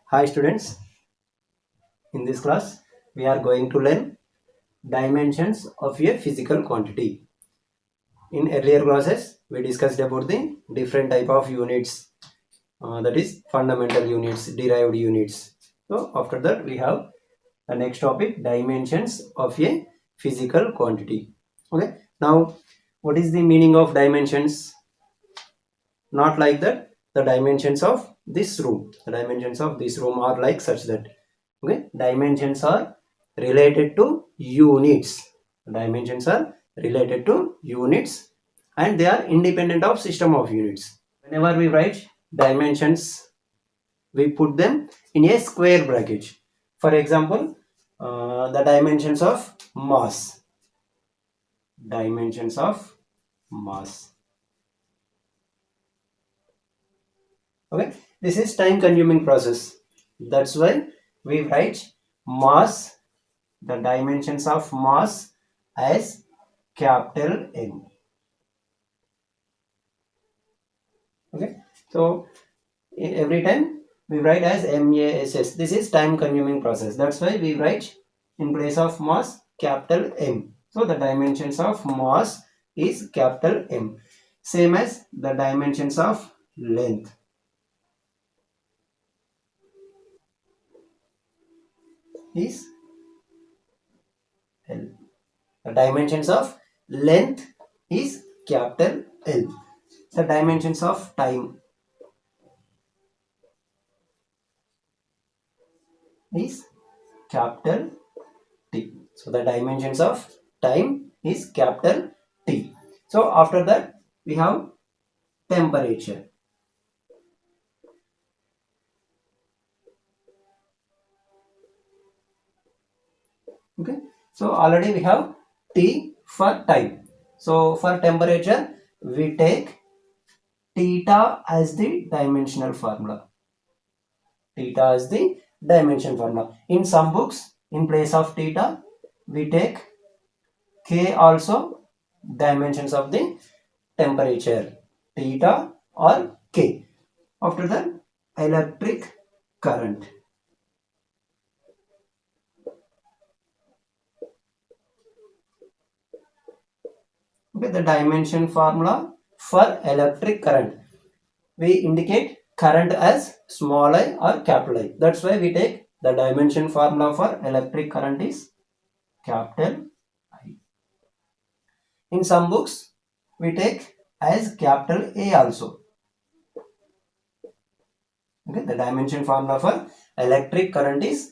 Hi students, in this class we are going to learn dimensions of a physical quantity. In earlier classes we discussed about the different type of units, that is fundamental units, derived units. So after that we have the next topic, dimensions of a physical quantity. Okay, now what is the meaning of dimensions? Not like that the dimensions of this room, the dimensions of this room are like such that, okay, dimensions are related to units, dimensions are related to units, and they are independent of system of units. Whenever we write dimensions, we put them in a square bracket. For example, the dimensions of mass, dimensions of mass. Okay, this is time consuming process, that's why we write mass, the dimensions of mass, as capital M. Okay, so every time we write as MASS. This is time consuming process, that's why we write in place of mass capital M. So the dimensions of mass is capital M, same as the dimensions of length is L. The dimensions of length is capital L. The dimensions of time is capital T. So the dimensions of time is capital T. So after that we have temperature. Okay, so already we have T for time. So for temperature we take theta as the dimensional formula. Theta is the dimension formula. In some books, in place of theta, we take K also, dimensions of the temperature, theta or K. After that, electric current. Okay, the dimension formula for electric current. We indicate current as small I or capital I. That's why we take the dimension formula for electric current is capital I. In some books, we take as capital A also. Okay, the dimension formula for electric current is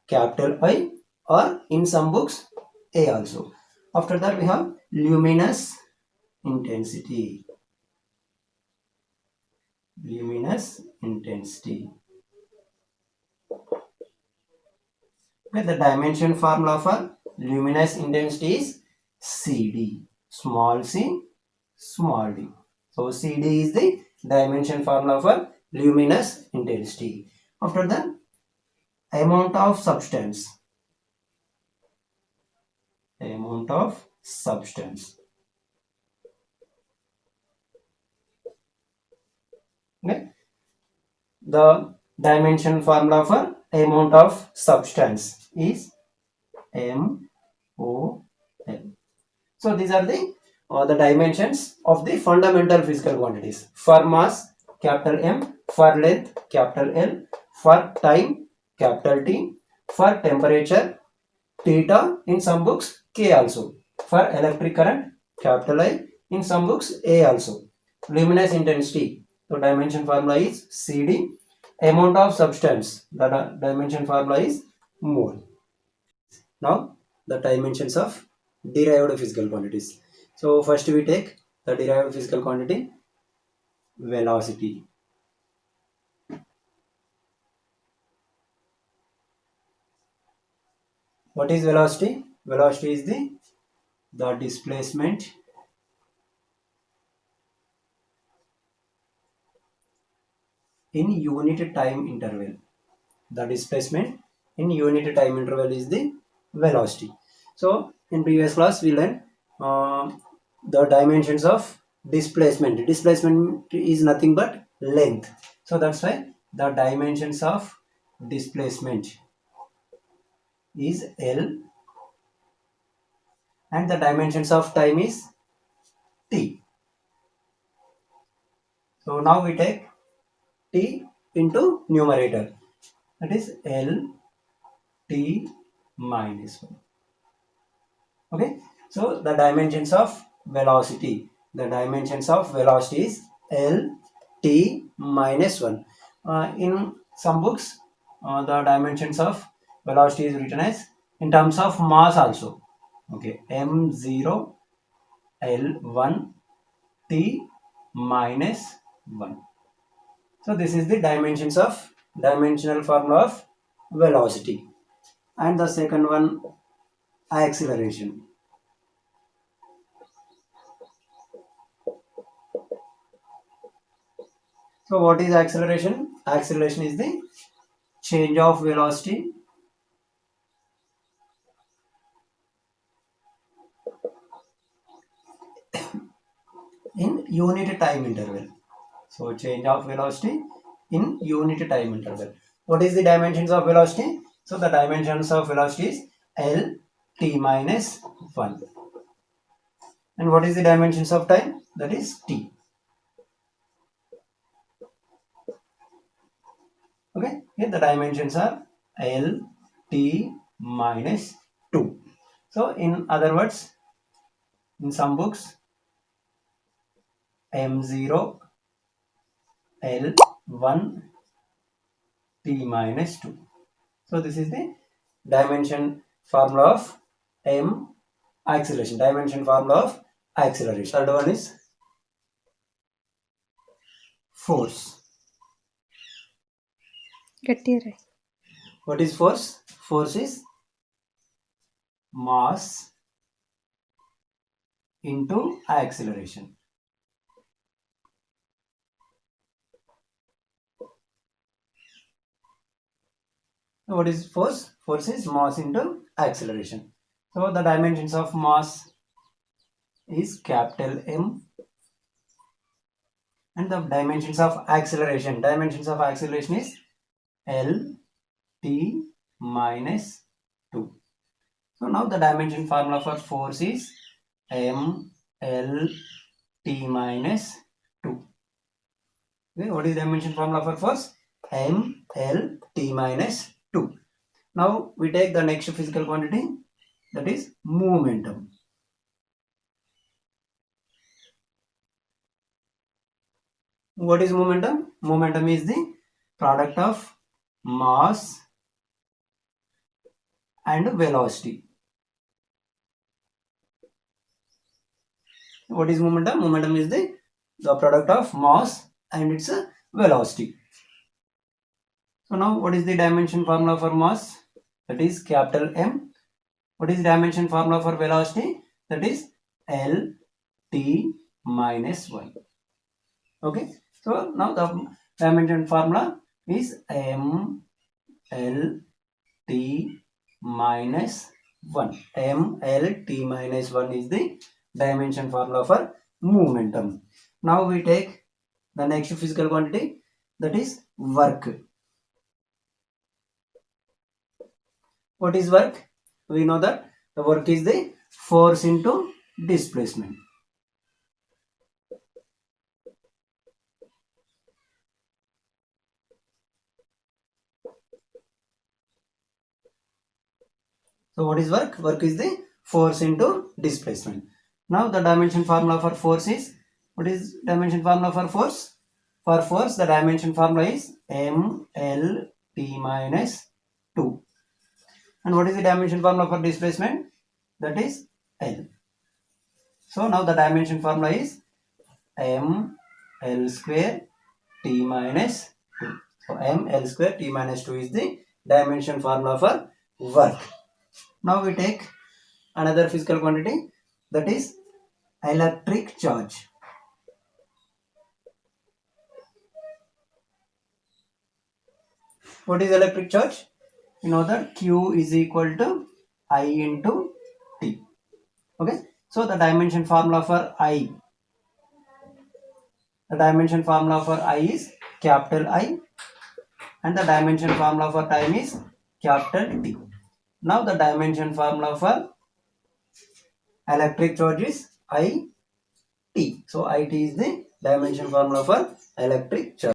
capital I, or in some books A also. After that we have luminous intensity. Luminous intensity. Okay, the dimension formula for luminous intensity is CD. Small c, small d. So CD is the dimension formula for luminous intensity. After that, amount of substance. Amount of substance. Okay. The dimension formula for amount of substance is MOL. So these are the dimensions of the fundamental physical quantities. For mass, capital M. For length, capital L. For time, capital T. For temperature, theta. In some books, K also. For electric current, capital I. In some books, A also. Luminous intensity, so dimension formula is CD. Amount of substance, the dimension formula is mole. Now the dimensions of derived physical quantities. So first we take the derived physical quantity, velocity. What is velocity? Velocity is the displacement in unit time interval. The displacement in unit time interval is the velocity. So in previous class we learned the dimensions of displacement. Displacement is nothing but length. So that's why the dimensions of displacement is L, and the dimensions of time is T. So now we take T into numerator, that is L T minus 1. Okay, so the dimensions of velocity is L T minus 1. In some books, the dimensions of velocity is written as in terms of mass also. Okay, m0 L1 T minus 1. So this is the dimensional formula of velocity. And the second one, acceleration. So what is acceleration? Acceleration is the change of velocity in unit time interval. So change of velocity in unit time interval. What is the dimensions of velocity? So the dimensions of velocity is L T minus 1. And what is the dimensions of time? That is T. Okay, here the dimensions are L T minus 2. So in other words, in some books, m0 L1 T minus 2. So this is the dimension formula of acceleration. Dimension formula of acceleration. Third one is force. What is force? Force is mass into acceleration. What is force? Force is mass into acceleration. So the dimensions of mass is capital M, and the dimensions of acceleration is L T minus 2. So now the dimension formula for force is M L T minus 2. Okay, what is dimension formula for force? M L T minus 2. Now we take the next physical quantity, that is momentum. What is momentum? Momentum is the product of mass and velocity. What is momentum? Momentum is the product of mass and its velocity. So now what is the dimension formula for mass? That is capital M. What is the dimension formula for velocity? That is L T minus 1. Okay, so now the dimension formula is M L T minus 1. M L T minus 1 is the dimension formula for momentum. Now we take the next physical quantity, that is work. What is work? We know that the work is the force into displacement. So what is work? Work is the force into displacement. Now the dimension formula for force is, what is dimension formula for force? For force, the dimension formula is M L T minus 2. And what is the dimension formula for displacement? That is L. So now the dimension formula is M L square T minus 2. So M L square T minus 2 is the dimension formula for work. Now we take another physical quantity, that is electric charge. What is electric charge? You know that Q is equal to I into T. Okay, so the dimension formula for I is capital I, and the dimension formula for time is capital T. Now the dimension formula for electric charge is IT. So IT is the dimension formula for electric charge.